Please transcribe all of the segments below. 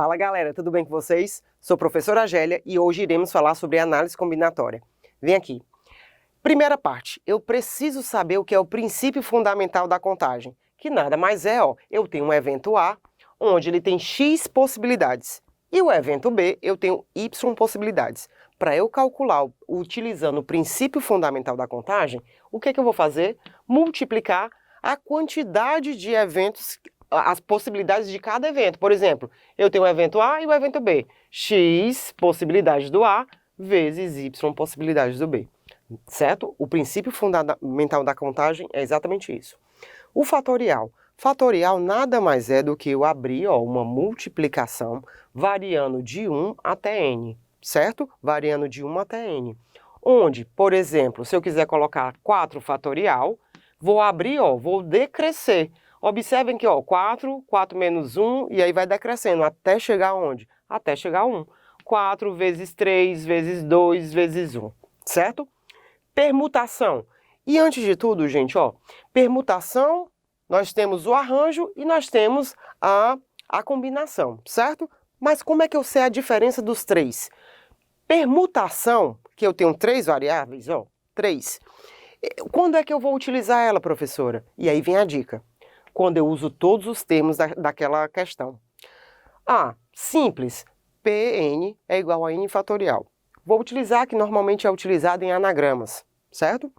Fala galera, tudo bem com vocês? Sou a professora Gélia e hoje iremos falar sobre análise combinatória. Vem aqui. Primeira parte, eu preciso saber o que é o princípio fundamental da contagem, que nada mais é, eu tenho um evento A, onde ele tem X possibilidades, e o evento B, eu tenho Y possibilidades. Para eu calcular utilizando o princípio fundamental da contagem, o que é que eu vou fazer? Multiplicar a quantidade de eventos, as possibilidades de cada evento. Por exemplo, eu tenho o evento A e o evento B. X possibilidades do A vezes Y possibilidades do B. Certo? O princípio fundamental da contagem é exatamente isso. O fatorial. Fatorial nada mais é do que eu abrir uma multiplicação variando de 1 até n, certo? Variando de 1 até n. Onde, por exemplo, se eu quiser colocar 4 fatorial, vou abrir, vou decrescer. Observem que 4 menos 1, e aí vai decrescendo até chegar aonde? Até chegar a 1. 4 vezes 3 vezes 2 vezes 1, certo? Permutação. E antes de tudo, gente, permutação, nós temos o arranjo e nós temos a combinação, certo? Mas como é que eu sei a diferença dos três? Permutação, que eu tenho 3 variáveis, 3. Quando é que eu vou utilizar ela, professora? E aí vem a dica. Quando eu uso todos os termos daquela questão. Simples. Pn é igual a n fatorial. Vou utilizar que normalmente é utilizado em anagramas, certo?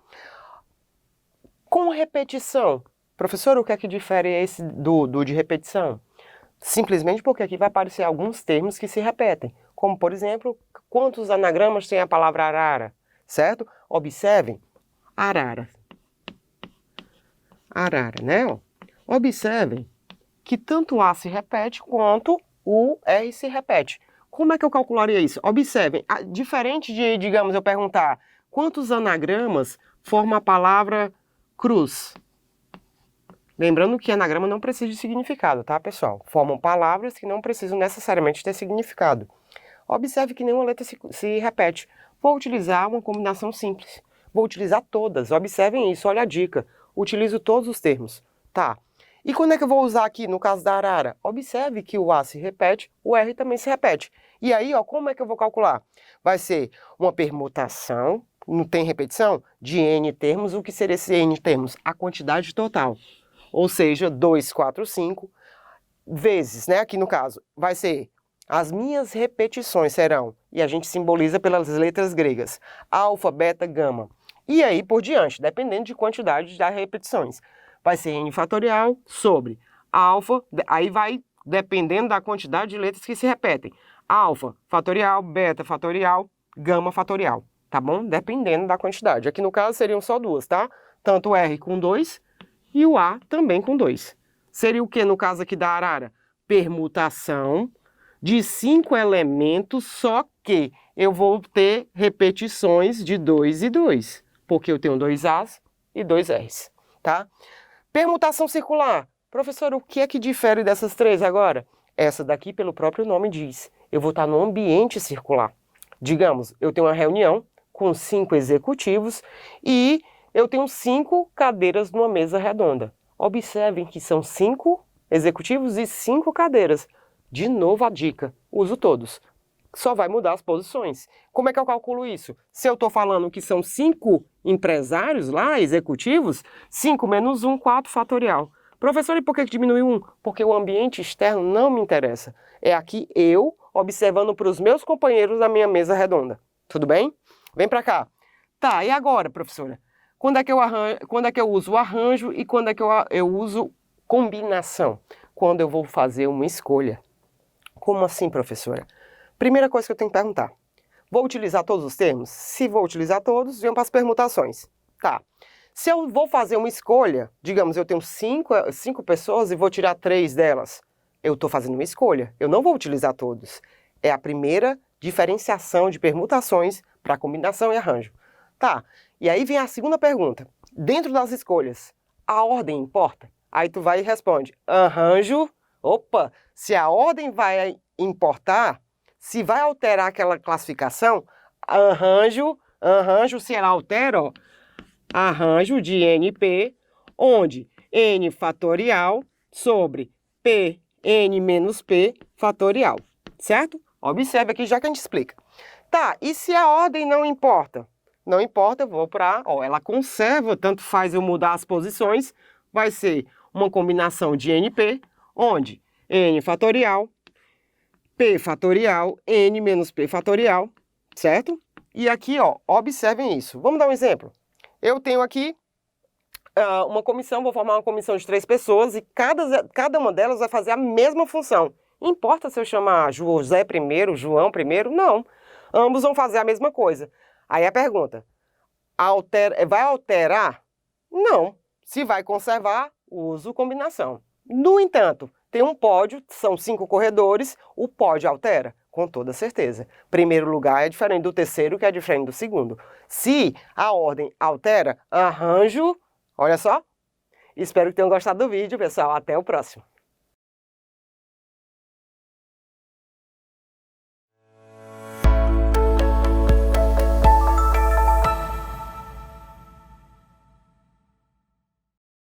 Com repetição. Professor, o que é que difere esse do de repetição? Simplesmente porque aqui vai aparecer alguns termos que se repetem. Como, por exemplo, quantos anagramas tem a palavra arara, certo? Observem. Arara. Arara, né? Observem que tanto o A se repete quanto o R se repete. Como é que eu calcularia isso? Observem, diferente de, digamos, eu perguntar quantos anagramas forma a palavra cruz. Lembrando que anagrama não precisa de significado, tá, pessoal? Formam palavras que não precisam necessariamente ter significado. Observe que nenhuma letra se repete. Vou utilizar uma combinação simples. Vou utilizar todas. Observem isso, olha a dica. Utilizo todos os termos. Tá. E quando é que eu vou usar aqui, no caso da arara? Observe que o A se repete, o R também se repete. E aí, como é que eu vou calcular? Vai ser uma permutação, não tem repetição, de n termos. O que seria esse n termos? A quantidade total. Ou seja, 2, 4, 5, vezes, né? Aqui no caso, vai ser as minhas repetições serão, e a gente simboliza pelas letras gregas, alfa, beta, gama. E aí por diante, dependendo de quantidade de repetições. Vai ser n fatorial sobre alfa, aí vai dependendo da quantidade de letras que se repetem. Alfa fatorial, beta fatorial, gama fatorial, tá bom? Dependendo da quantidade. Aqui no caso seriam só duas, tá? Tanto o R com 2 e o A também com 2. Seria o que no caso aqui da arara? Permutação de 5 elementos, só que eu vou ter repetições de 2 e 2, porque eu tenho 2 As e 2 Rs, tá? Permutação circular. Professor, o que é que difere dessas três agora? Essa daqui, pelo próprio nome diz, eu vou estar no ambiente circular. Digamos, eu tenho uma reunião com 5 executivos e eu tenho 5 cadeiras numa mesa redonda. Observem que são 5 executivos e 5 cadeiras. De novo a dica, uso todos. Só vai mudar as posições. Como é que eu calculo isso? Se eu estou falando que são 5 empresários lá, executivos, 5 menos 1, 4 fatorial. Professor, e por que diminui 1? Porque o ambiente externo não me interessa. É aqui eu observando para os meus companheiros da minha mesa redonda. Tudo bem? Vem para cá. Tá, e agora, professora? Quando é que eu uso o arranjo e quando é que eu uso combinação? Quando eu vou fazer uma escolha. Como assim, professora? Primeira coisa que eu tenho que perguntar. Vou utilizar todos os termos? Se vou utilizar todos, venho para as permutações. Tá. Se eu vou fazer uma escolha, digamos, eu tenho 5 pessoas e vou tirar 3 delas. Eu estou fazendo uma escolha. Eu não vou utilizar todos. É a primeira diferenciação de permutações para combinação e arranjo. Tá. E aí vem a segunda pergunta. Dentro das escolhas, a ordem importa? Aí tu vai e responde, arranjo. Opa, se a ordem vai importar, se vai alterar aquela classificação, arranjo, se ela altera, arranjo de NP, onde n fatorial sobre p n menos p fatorial. certo? Observe aqui já que a gente explica. Tá, e se a ordem não importa? Não importa, eu vou para, ela conserva, tanto faz eu mudar as posições, vai ser uma combinação de NP, onde N fatorial, P fatorial, N menos P fatorial, certo? E aqui, observem isso. Vamos dar um exemplo. Eu tenho aqui uma comissão, vou formar uma comissão de 3 pessoas e cada uma delas vai fazer a mesma função. Importa se eu chamar José primeiro, João primeiro? Não. Ambos vão fazer a mesma coisa. Aí a pergunta, vai alterar? Não. Se vai conservar, uso combinação. No entanto, tem um pódio, são 5 corredores, o pódio altera? Com toda certeza. Primeiro lugar é diferente do terceiro, que é diferente do segundo. Se a ordem altera, arranjo, olha só. Espero que tenham gostado do vídeo, pessoal. Até o próximo.